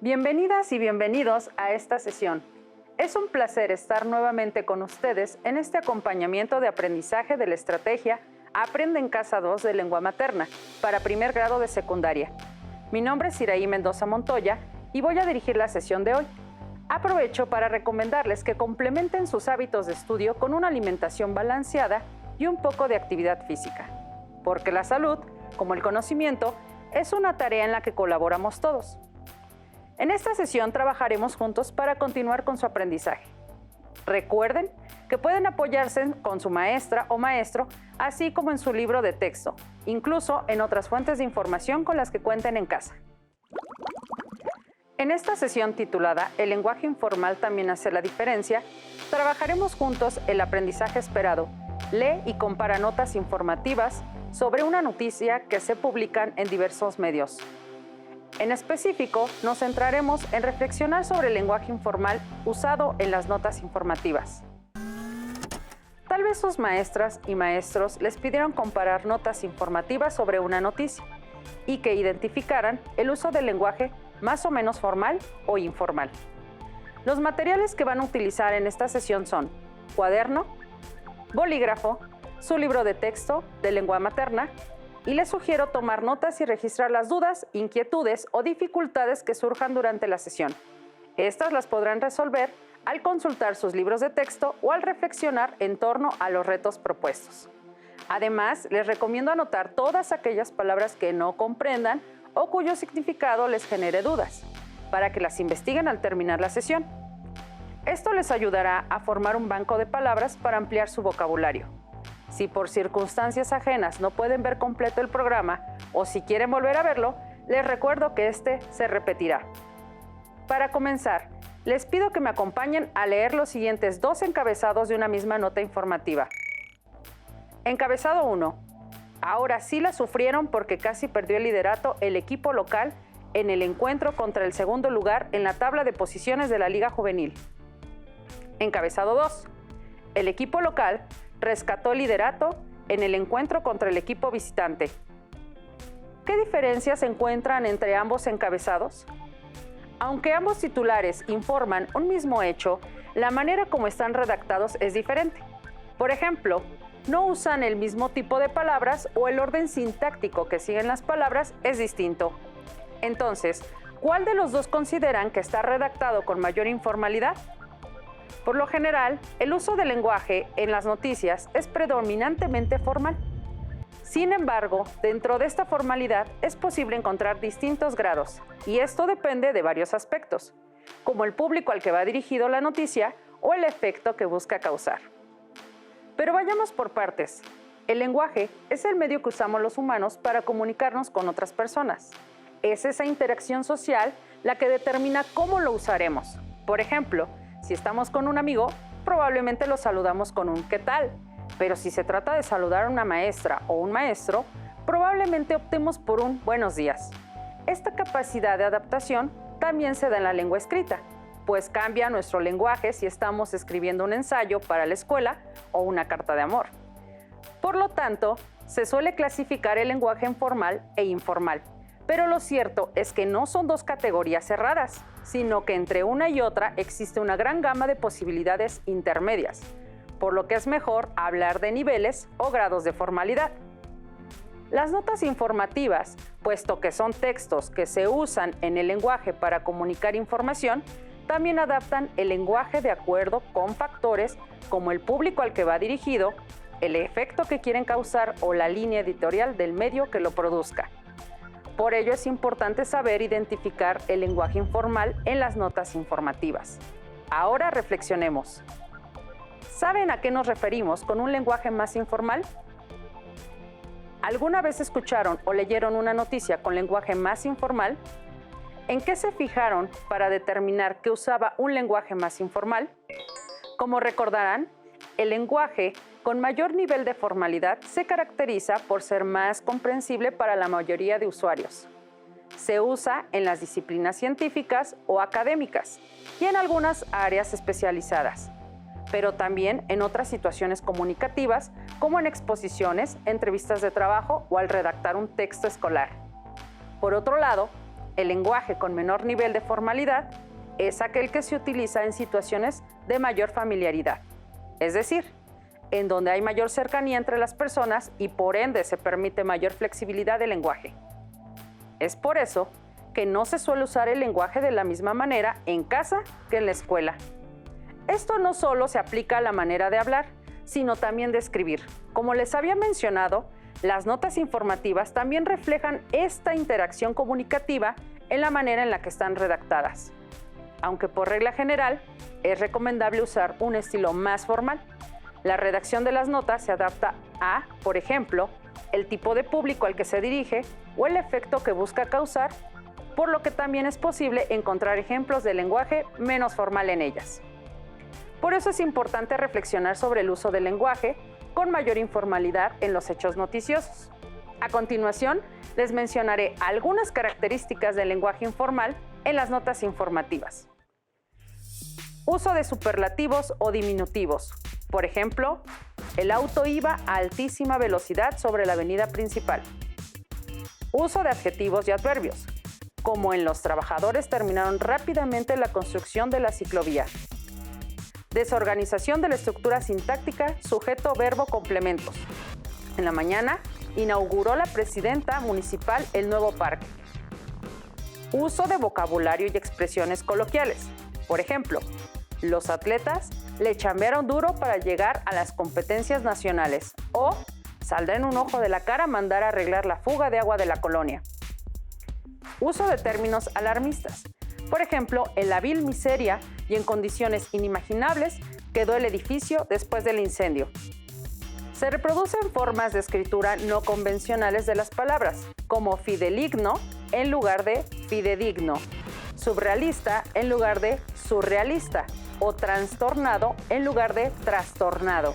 Bienvenidas y bienvenidos a esta sesión. Es un placer estar nuevamente con ustedes en este acompañamiento de aprendizaje de la estrategia Aprende en Casa 2 de Lengua Materna para primer grado de secundaria. Mi nombre es Iraí Mendoza Montoya y voy a dirigir la sesión de hoy. Aprovecho para recomendarles que complementen sus hábitos de estudio con una alimentación balanceada y un poco de actividad física, porque la salud, como el conocimiento, es una tarea en la que colaboramos todos. En esta sesión trabajaremos juntos para continuar con su aprendizaje. Recuerden que pueden apoyarse con su maestra o maestro, así como en su libro de texto, incluso en otras fuentes de información con las que cuenten en casa. En esta sesión titulada El lenguaje informal también hace la diferencia, trabajaremos juntos el aprendizaje esperado. Lee y compara notas informativas sobre una noticia que se publican en diversos medios. En específico, nos centraremos en reflexionar sobre el lenguaje informal usado en las notas informativas. Tal vez sus maestras y maestros les pidieron comparar notas informativas sobre una noticia y que identificaran el uso del lenguaje más o menos formal o informal. Los materiales que van a utilizar en esta sesión son cuaderno, bolígrafo, su libro de texto de lengua materna, y les sugiero tomar notas y registrar las dudas, inquietudes o dificultades que surjan durante la sesión. Estas las podrán resolver al consultar sus libros de texto o al reflexionar en torno a los retos propuestos. Además, les recomiendo anotar todas aquellas palabras que no comprendan o cuyo significado les genere dudas, para que las investiguen al terminar la sesión. Esto les ayudará a formar un banco de palabras para ampliar su vocabulario. Si por circunstancias ajenas no pueden ver completo el programa o si quieren volver a verlo, les recuerdo que este se repetirá. Para comenzar, les pido que me acompañen a leer los siguientes dos encabezados de una misma nota informativa. Encabezado 1. Ahora sí la sufrieron porque casi perdió el liderato el equipo local en el encuentro contra el segundo lugar en la tabla de posiciones de la Liga Juvenil. Encabezado 2. El equipo local rescató el liderato en el encuentro contra el equipo visitante. ¿Qué diferencias se encuentran entre ambos encabezados? Aunque ambos titulares informan un mismo hecho, la manera como están redactados es diferente. Por ejemplo, no usan el mismo tipo de palabras o el orden sintáctico que siguen las palabras es distinto. Entonces, ¿cuál de los dos consideran que está redactado con mayor informalidad? Por lo general, el uso del lenguaje en las noticias es predominantemente formal. Sin embargo, dentro de esta formalidad es posible encontrar distintos grados, y esto depende de varios aspectos, como el público al que va dirigido la noticia o el efecto que busca causar. Pero vayamos por partes. El lenguaje es el medio que usamos los humanos para comunicarnos con otras personas. Es esa interacción social la que determina cómo lo usaremos. Por ejemplo, si estamos con un amigo, probablemente lo saludamos con un ¿qué tal? Pero si se trata de saludar a una maestra o un maestro, probablemente optemos por un buenos días. Esta capacidad de adaptación también se da en la lengua escrita, pues cambia nuestro lenguaje si estamos escribiendo un ensayo para la escuela o una carta de amor. Por lo tanto, se suele clasificar el lenguaje en formal e informal, pero lo cierto es que no son dos categorías cerradas, sino que entre una y otra existe una gran gama de posibilidades intermedias, por lo que es mejor hablar de niveles o grados de formalidad. Las notas informativas, puesto que son textos que se usan en el lenguaje para comunicar información, también adaptan el lenguaje de acuerdo con factores como el público al que va dirigido, el efecto que quieren causar o la línea editorial del medio que lo produzca. Por ello es importante saber identificar el lenguaje informal en las notas informativas. Ahora reflexionemos. ¿Saben a qué nos referimos con un lenguaje más informal? ¿Alguna vez escucharon o leyeron una noticia con lenguaje más informal? ¿En qué se fijaron para determinar que usaba un lenguaje más informal? Como recordarán, el lenguaje con mayor nivel de formalidad se caracteriza por ser más comprensible para la mayoría de usuarios. Se usa en las disciplinas científicas o académicas y en algunas áreas especializadas, pero también en otras situaciones comunicativas como en exposiciones, entrevistas de trabajo o al redactar un texto escolar. Por otro lado, El lenguaje con menor nivel de formalidad es aquel que se utiliza en situaciones de mayor familiaridad, es decir, en donde hay mayor cercanía entre las personas y por ende se permite mayor flexibilidad del lenguaje. Es por eso que no se suele usar el lenguaje de la misma manera en casa que en la escuela. Esto no solo se aplica a la manera de hablar, sino también de escribir. Como les había mencionado, las notas informativas también reflejan esta interacción comunicativa en la manera en la que están redactadas. Aunque por regla general, es recomendable usar un estilo más formal. La redacción de las notas se adapta a, por ejemplo, el tipo de público al que se dirige o el efecto que busca causar, por lo que también es posible encontrar ejemplos de lenguaje menos formal en ellas. Por eso es importante reflexionar sobre el uso del lenguaje con mayor informalidad en los hechos noticiosos. A continuación, les mencionaré algunas características del lenguaje informal en las notas informativas. Uso de superlativos o diminutivos. Por ejemplo, el auto iba a altísima velocidad sobre la avenida principal. Uso de adjetivos y adverbios, como en los trabajadores terminaron rápidamente la construcción de la ciclovía. Desorganización de la estructura sintáctica, sujeto, verbo, complementos. En la mañana, inauguró la presidenta municipal el nuevo parque. Uso de vocabulario y expresiones coloquiales. Por ejemplo, los atletas le chambearon duro para llegar a las competencias nacionales. O saldrá en un ojo de la cara mandar a arreglar la fuga de agua de la colonia. Uso de términos alarmistas. Por ejemplo, en la vil miseria y en condiciones inimaginables quedó el edificio después del incendio. Se reproducen formas de escritura no convencionales de las palabras, como fideligno en lugar de fidedigno, surrealista en lugar de surrealista o trastornado en lugar de trastornado.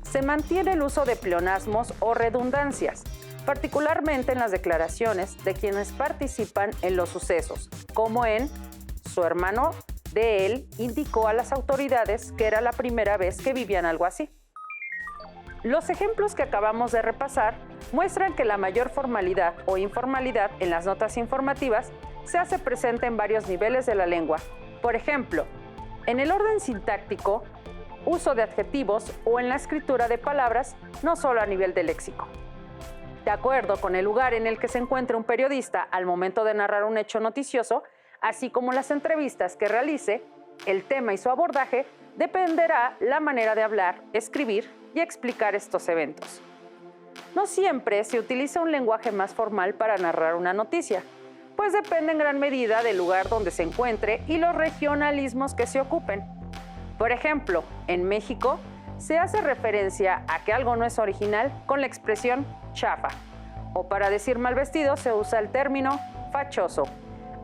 Se mantiene el uso de pleonasmos o redundancias, particularmente en las declaraciones de quienes participan en los sucesos, como en su hermano de él indicó a las autoridades que era la primera vez que vivían algo así. Los ejemplos que acabamos de repasar muestran que la mayor formalidad o informalidad en las notas informativas se hace presente en varios niveles de la lengua. Por ejemplo, en el orden sintáctico, uso de adjetivos o en la escritura de palabras, no solo a nivel de léxico. De acuerdo con el lugar en el que se encuentre un periodista al momento de narrar un hecho noticioso, así como las entrevistas que realice, el tema y su abordaje dependerá la manera de hablar, escribir y explicar estos eventos. No siempre se utiliza un lenguaje más formal para narrar una noticia, pues depende en gran medida del lugar donde se encuentre y los regionalismos que se ocupen. Por ejemplo, en México se hace referencia a que algo no es original con la expresión chafa, o para decir mal vestido se usa el término fachoso.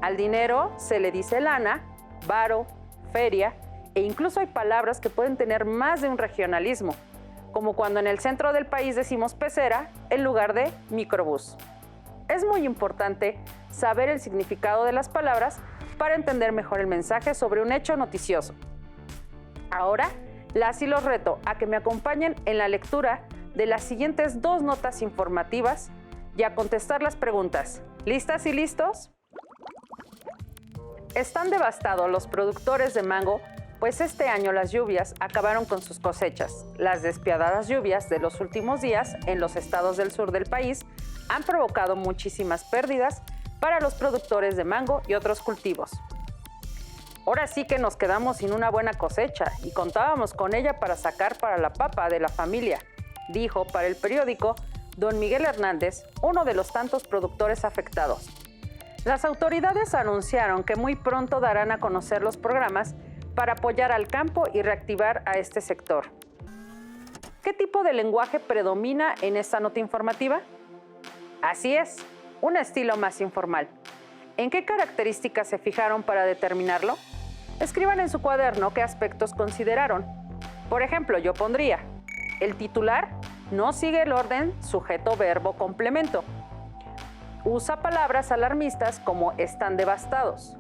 Al dinero se le dice lana, varo, feria, e incluso hay palabras que pueden tener más de un regionalismo, como cuando en el centro del país decimos pecera en lugar de microbús. Es muy importante saber el significado de las palabras para entender mejor el mensaje sobre un hecho noticioso. Ahora, las y los reto a que me acompañen en la lectura de las siguientes 2 notas informativas y a contestar las preguntas. ¿Listas y listos? Están devastados los productores de mango, pues este año las lluvias acabaron con sus cosechas. Las despiadadas lluvias de los últimos días en los estados del sur del país han provocado muchísimas pérdidas para los productores de mango y otros cultivos. Ahora sí que nos quedamos sin una buena cosecha y contábamos con ella para sacar para la papa de la familia, dijo para el periódico don Miguel Hernández, uno de los tantos productores afectados. Las autoridades anunciaron que muy pronto darán a conocer los programas para apoyar al campo y reactivar a este sector. ¿Qué tipo de lenguaje predomina en esta nota informativa? Así es, un estilo más informal. ¿En qué características se fijaron para determinarlo? Escriban en su cuaderno qué aspectos consideraron. Por ejemplo, yo pondría: el titular no sigue el orden sujeto, verbo, complemento. Usa palabras alarmistas como están devastados.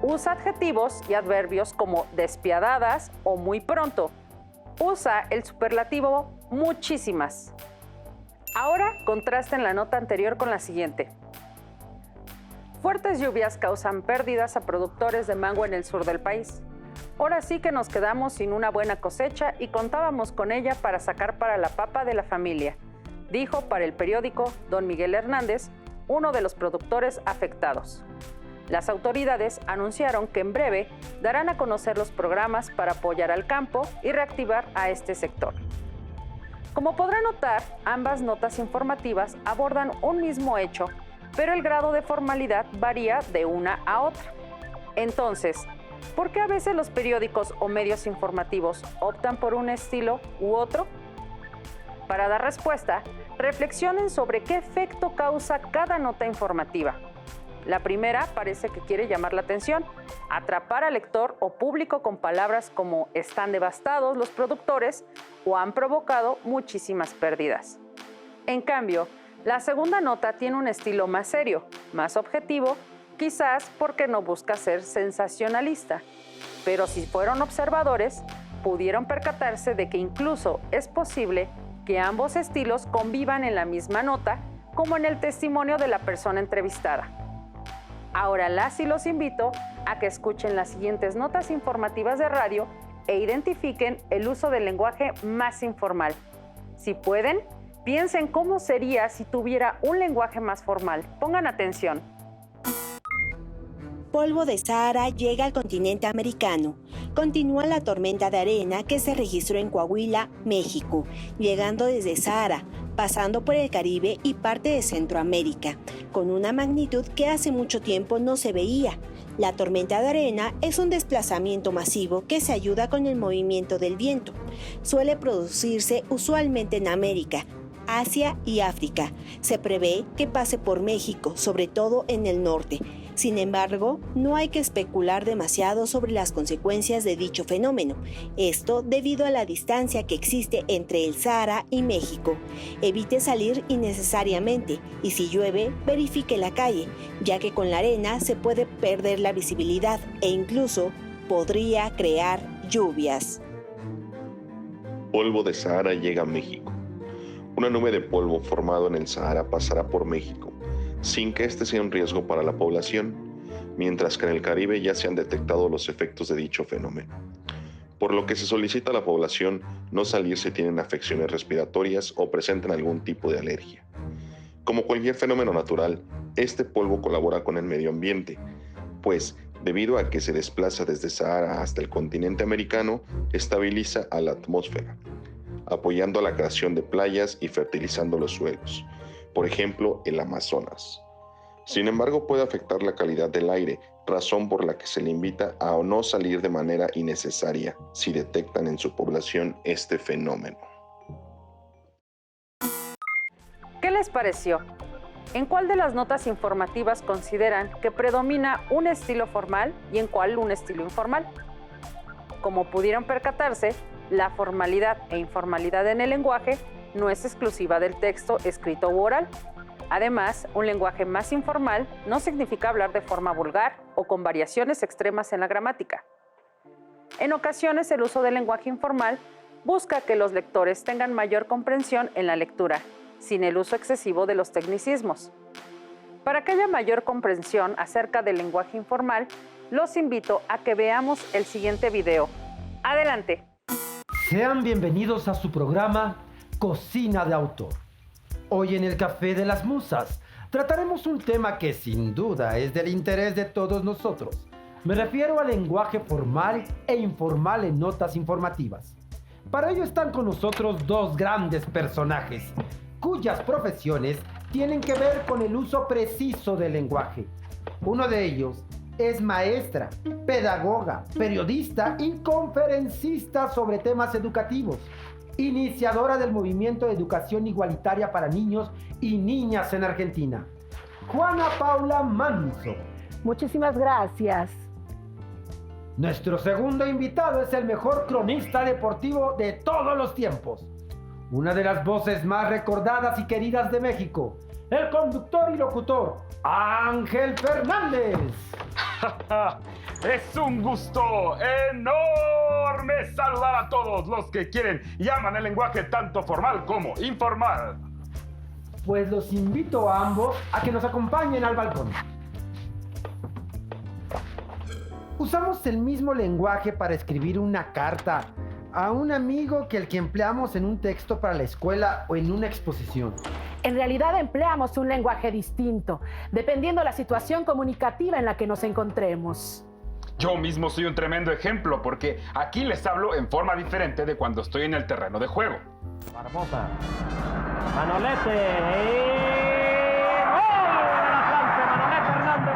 Usa adjetivos y adverbios como despiadadas o muy pronto. Usa el superlativo muchísimas. Ahora contrasten la nota anterior con la siguiente. Fuertes lluvias causan pérdidas a productores de mango en el sur del país. Ahora sí que nos quedamos sin una buena cosecha y contábamos con ella para sacar para la papa de la familia, dijo para el periódico don Miguel Hernández, uno de los productores afectados. Las autoridades anunciaron que en breve darán a conocer los programas para apoyar al campo y reactivar a este sector. Como podrán notar, ambas notas informativas abordan un mismo hecho, pero el grado de formalidad varía de una a otra. Entonces, ¿por qué a veces los periódicos o medios informativos optan por un estilo u otro? Para dar respuesta, reflexionen sobre qué efecto causa cada nota informativa. La primera parece que quiere llamar la atención, atrapar al lector o público con palabras como están devastados los productores o han provocado muchísimas pérdidas. En cambio, la segunda nota tiene un estilo más serio, más objetivo, quizás porque no busca ser sensacionalista. Pero si fueron observadores, pudieron percatarse de que incluso es posible que ambos estilos convivan en la misma nota, como en el testimonio de la persona entrevistada. Ahora las y los invito a que escuchen las siguientes notas informativas de radio e identifiquen el uso del lenguaje más informal. Si pueden, piensen cómo sería si tuviera un lenguaje más formal. Pongan atención. Polvo de Sahara llega al continente americano. Continúa la tormenta de arena que se registró en Coahuila, México, llegando desde Sahara, pasando por el Caribe y parte de Centroamérica, con una magnitud que hace mucho tiempo no se veía. La tormenta de arena es un desplazamiento masivo que se ayuda con el movimiento del viento. Suele producirse usualmente en América, Asia y África. Se prevé que pase por México, sobre todo en el norte. Sin embargo, no hay que especular demasiado sobre las consecuencias de dicho fenómeno, esto debido a la distancia que existe entre el Sahara y México. Evite salir innecesariamente y si llueve, verifique la calle, ya que con la arena se puede perder la visibilidad e incluso podría crear lluvias. Polvo de Sahara llega a México. Una nube de polvo formado en el Sahara pasará por México, sin que este sea un riesgo para la población, mientras que en el Caribe ya se han detectado los efectos de dicho fenómeno. Por lo que se solicita a la población no salir si tienen afecciones respiratorias o presentan algún tipo de alergia. Como cualquier fenómeno natural, este polvo colabora con el medio ambiente, pues, debido a que se desplaza desde Sahara hasta el continente americano, estabiliza a la atmósfera, apoyando a la creación de playas y fertilizando los suelos, por ejemplo, el Amazonas. Sin embargo, puede afectar la calidad del aire, razón por la que se le invita a no salir de manera innecesaria si detectan en su población este fenómeno. ¿Qué les pareció? ¿En cuál de las notas informativas consideran que predomina un estilo formal y en cuál un estilo informal? Como pudieron percatarse, la formalidad e informalidad en el lenguaje no es exclusiva del texto escrito u oral. Además, un lenguaje más informal no significa hablar de forma vulgar o con variaciones extremas en la gramática. En ocasiones, el uso del lenguaje informal busca que los lectores tengan mayor comprensión en la lectura, sin el uso excesivo de los tecnicismos. Para que haya mayor comprensión acerca del lenguaje informal, los invito a que veamos el siguiente video. ¡Adelante! Sean bienvenidos a su programa Cocina de Autor. Hoy en el Café de las Musas trataremos un tema que sin duda es del interés de todos nosotros. Me refiero al lenguaje formal e informal en notas informativas. Para ello están con nosotros dos grandes personajes, cuyas profesiones tienen que ver con el uso preciso del lenguaje. Uno de ellos es maestra, pedagoga, periodista y conferencista sobre temas educativos, iniciadora del movimiento de educación igualitaria para niños y niñas en Argentina, Juana Paula Manso. Muchísimas gracias. Nuestro segundo invitado es el mejor cronista deportivo de todos los tiempos, una de las voces más recordadas y queridas de México, el conductor y locutor Ángel Fernández. Es un gusto enorme saludar a todos los que quieren y aman el lenguaje tanto formal como informal. Pues los invito a ambos a que nos acompañen al balcón. Usamos el mismo lenguaje para escribir una carta a un amigo que el que empleamos en un texto para la escuela o en una exposición. En realidad empleamos un lenguaje distinto, dependiendo de la situación comunicativa en la que nos encontremos. Yo mismo soy un tremendo ejemplo porque aquí les hablo en forma diferente de cuando estoy en el terreno de juego. Barbosa, Manolete y ¡gol del Atlante! Manolete Hernández.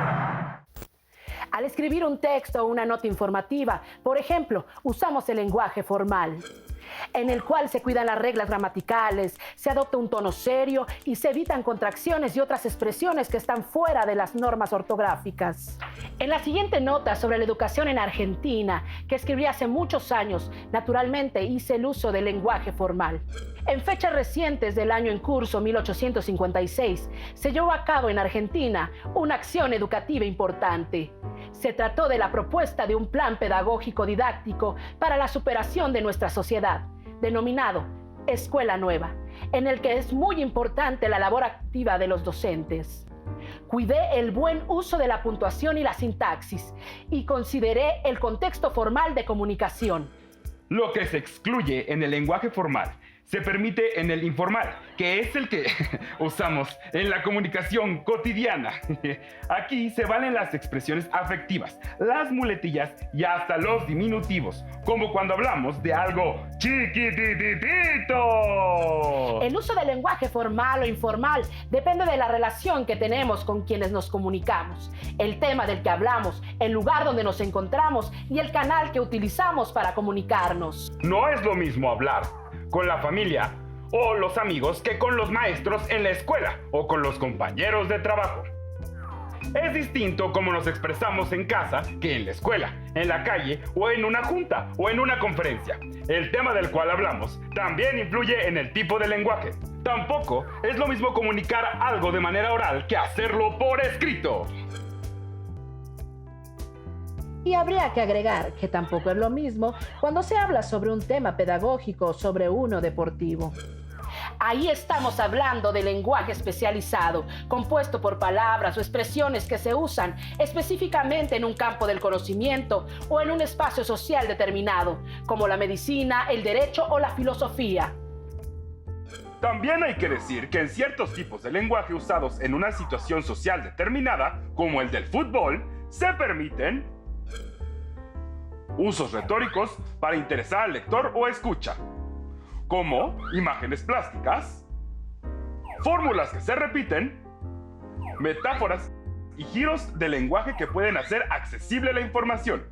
Al escribir un texto o una nota informativa, por ejemplo, usamos el lenguaje formal, en el cual se cuidan las reglas gramaticales, se adopta un tono serio y se evitan contracciones y otras expresiones que están fuera de las normas ortográficas. En la siguiente nota sobre la educación en Argentina, que escribí hace muchos años, naturalmente hice el uso del lenguaje formal. En fechas recientes del año en curso, 1856, se llevó a cabo en Argentina una acción educativa importante. Se trató de la propuesta de un plan pedagógico didáctico para la superación de nuestra sociedad, denominado Escuela Nueva, en el que es muy importante la labor activa de los docentes. Cuidé el buen uso de la puntuación y la sintaxis y consideré el contexto formal de comunicación. Lo que se excluye en el lenguaje formal se permite en el informal, que es el que usamos en la comunicación cotidiana. Aquí se valen las expresiones afectivas, las muletillas y hasta los diminutivos, como cuando hablamos de algo chiquititito. El uso del lenguaje formal o informal depende de la relación que tenemos con quienes nos comunicamos, el tema del que hablamos, el lugar donde nos encontramos y el canal que utilizamos para comunicarnos. No es lo mismo hablar con la familia o los amigos que con los maestros en la escuela o con los compañeros de trabajo. Es distinto cómo nos expresamos en casa que en la escuela, en la calle o en una junta o en una conferencia. El tema del cual hablamos también influye en el tipo de lenguaje. Tampoco es lo mismo comunicar algo de manera oral que hacerlo por escrito. Y habría que agregar que tampoco es lo mismo cuando se habla sobre un tema pedagógico o sobre uno deportivo. Ahí estamos hablando de lenguaje especializado, compuesto por palabras o expresiones que se usan específicamente en un campo del conocimiento o en un espacio social determinado, como la medicina, el derecho o la filosofía. También hay que decir que en ciertos tipos de lenguaje usados en una situación social determinada, como el del fútbol, se permiten usos retóricos para interesar al lector o escucha, como imágenes plásticas, fórmulas que se repiten, metáforas y giros de lenguaje que pueden hacer accesible la información.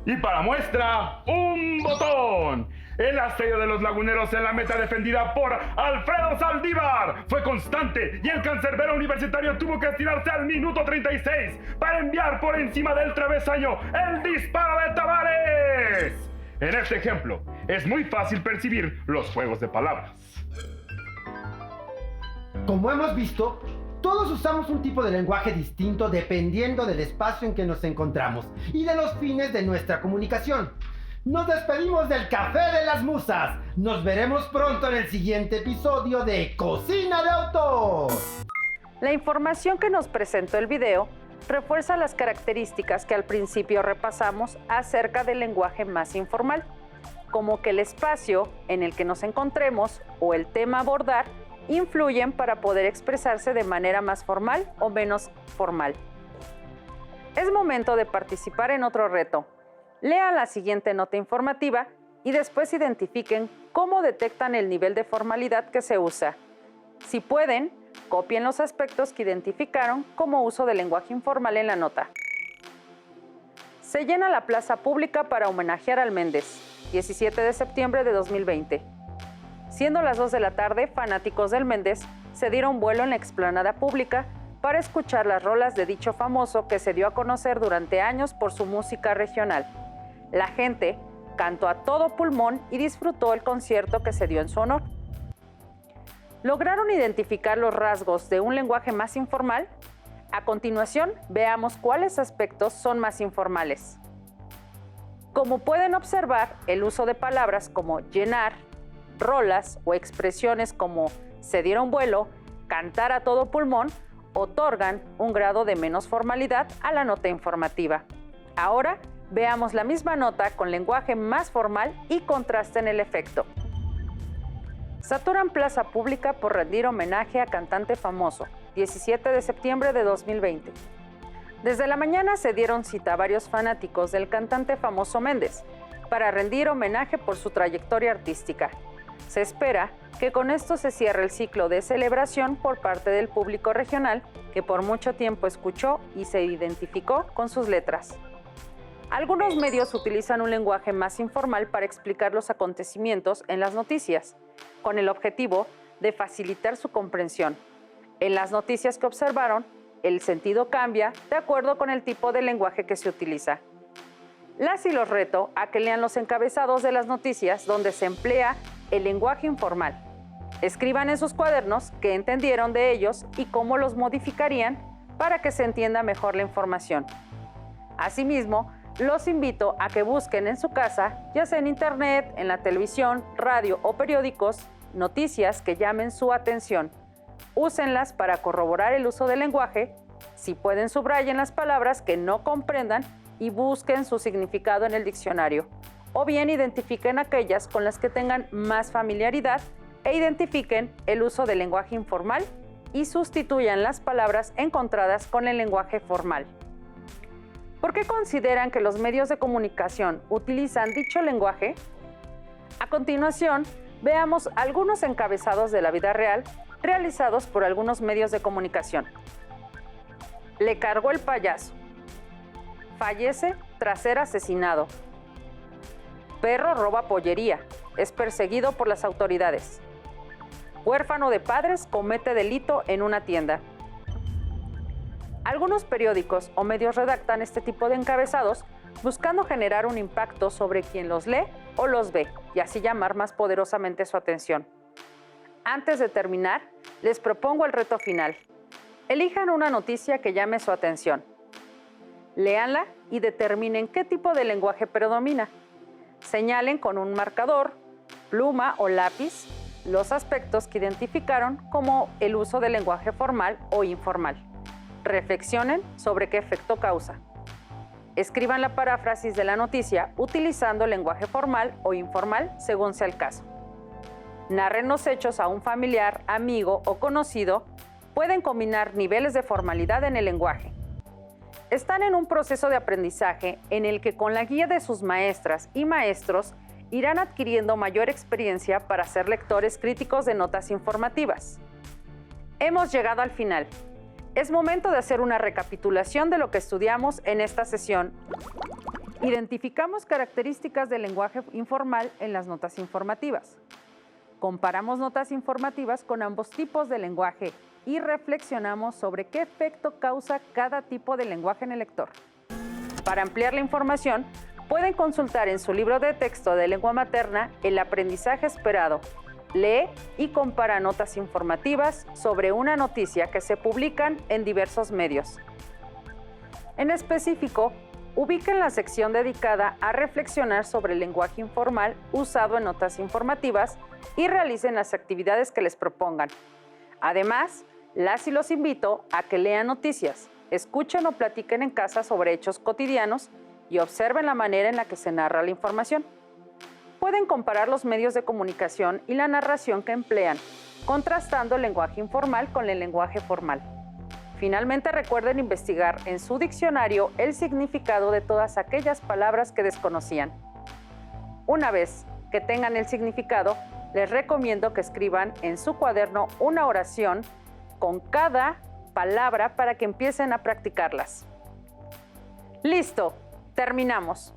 Y para muestra, un botón. El asedio de los laguneros en la meta defendida por Alfredo Saldívar fue constante y el cancerbero universitario tuvo que estirarse al minuto 36 para enviar por encima del travesaño el disparo de Tavares. En este ejemplo, es muy fácil percibir los juegos de palabras. Como hemos visto, todos usamos un tipo de lenguaje distinto dependiendo del espacio en que nos encontramos y de los fines de nuestra comunicación. Nos despedimos del Café de las Musas. Nos veremos pronto en el siguiente episodio de Cocina de Autor. La información que nos presentó el video refuerza las características que al principio repasamos acerca del lenguaje más informal, como que el espacio en el que nos encontremos o el tema a abordar influyen para poder expresarse de manera más formal o menos formal. Es momento de participar en otro reto. Lean la siguiente nota informativa y después identifiquen cómo detectan el nivel de formalidad que se usa. Si pueden, copien los aspectos que identificaron como uso del lenguaje informal en la nota. Se llena la plaza pública para homenajear al Méndez, 17 de septiembre de 2020. Siendo las 2 de la tarde, fanáticos del Méndez se dieron vuelo en la explanada pública para escuchar las rolas de dicho famoso que se dio a conocer durante años por su música regional. La gente cantó a todo pulmón y disfrutó el concierto que se dio en su honor. ¿Lograron identificar los rasgos de un lenguaje más informal? A continuación, veamos cuáles aspectos son más informales. Como pueden observar, el uso de palabras como llenar, rolas o expresiones como se dieron vuelo, cantar a todo pulmón otorgan un grado de menos formalidad a la nota informativa. Ahora, veamos la misma nota con lenguaje más formal y contrasten el efecto. Saturan plaza pública por rendir homenaje a cantante famoso, 17 de septiembre de 2020. Desde la mañana se dieron cita a varios fanáticos del cantante famoso Méndez para rendir homenaje por su trayectoria artística. Se espera que con esto se cierre el ciclo de celebración por parte del público regional que por mucho tiempo escuchó y se identificó con sus letras. Algunos medios utilizan un lenguaje más informal para explicar los acontecimientos en las noticias, con el objetivo de facilitar su comprensión. En las noticias que observaron, el sentido cambia de acuerdo con el tipo de lenguaje que se utiliza. Las y los reto a que lean los encabezados de las noticias donde se emplea el lenguaje informal. Escriban en sus cuadernos qué entendieron de ellos y cómo los modificarían para que se entienda mejor la información. Asimismo, los invito a que busquen en su casa, ya sea en internet, en la televisión, radio o periódicos, noticias que llamen su atención. Úsenlas para corroborar el uso del lenguaje. Si pueden, subrayen las palabras que no comprendan y busquen su significado en el diccionario. O bien identifiquen aquellas con las que tengan más familiaridad e identifiquen el uso del lenguaje informal y sustituyan las palabras encontradas con el lenguaje formal. ¿Por qué consideran que los medios de comunicación utilizan dicho lenguaje? A continuación, veamos algunos encabezados de la vida real realizados por algunos medios de comunicación. Le cargó el payaso. Fallece tras ser asesinado. Perro roba pollería. Es perseguido por las autoridades. Huérfano de padres comete delito en una tienda. Algunos periódicos o medios redactan este tipo de encabezados buscando generar un impacto sobre quien los lee o los ve y así llamar más poderosamente su atención. Antes de terminar, les propongo el reto final. Elijan una noticia que llame su atención. Léanla y determinen qué tipo de lenguaje predomina. Señalen con un marcador, pluma o lápiz los aspectos que identificaron como el uso del lenguaje formal o informal. Reflexionen sobre qué efecto causa. Escriban la paráfrasis de la noticia utilizando el lenguaje formal o informal según sea el caso. Narren los hechos a un familiar, amigo o conocido. Pueden combinar niveles de formalidad en el lenguaje. Están en un proceso de aprendizaje en el que con la guía de sus maestras y maestros irán adquiriendo mayor experiencia para ser lectores críticos de notas informativas. Hemos llegado al final. Es momento de hacer una recapitulación de lo que estudiamos en esta sesión. Identificamos características del lenguaje informal en las notas informativas. Comparamos notas informativas con ambos tipos de lenguaje y reflexionamos sobre qué efecto causa cada tipo de lenguaje en el lector. Para ampliar la información, pueden consultar en su libro de texto de lengua materna El aprendizaje esperado. Lee y compara notas informativas sobre una noticia que se publican en diversos medios. En específico, ubiquen la sección dedicada a reflexionar sobre el lenguaje informal usado en notas informativas y realicen las actividades que les propongan. Además, las y los invito a que lean noticias, escuchen o platiquen en casa sobre hechos cotidianos y observen la manera en la que se narra la información. Pueden comparar los medios de comunicación y la narración que emplean, contrastando el lenguaje informal con el lenguaje formal. Finalmente, recuerden investigar en su diccionario el significado de todas aquellas palabras que desconocían. Una vez que tengan el significado, les recomiendo que escriban en su cuaderno una oración con cada palabra para que empiecen a practicarlas. ¡Listo! Terminamos.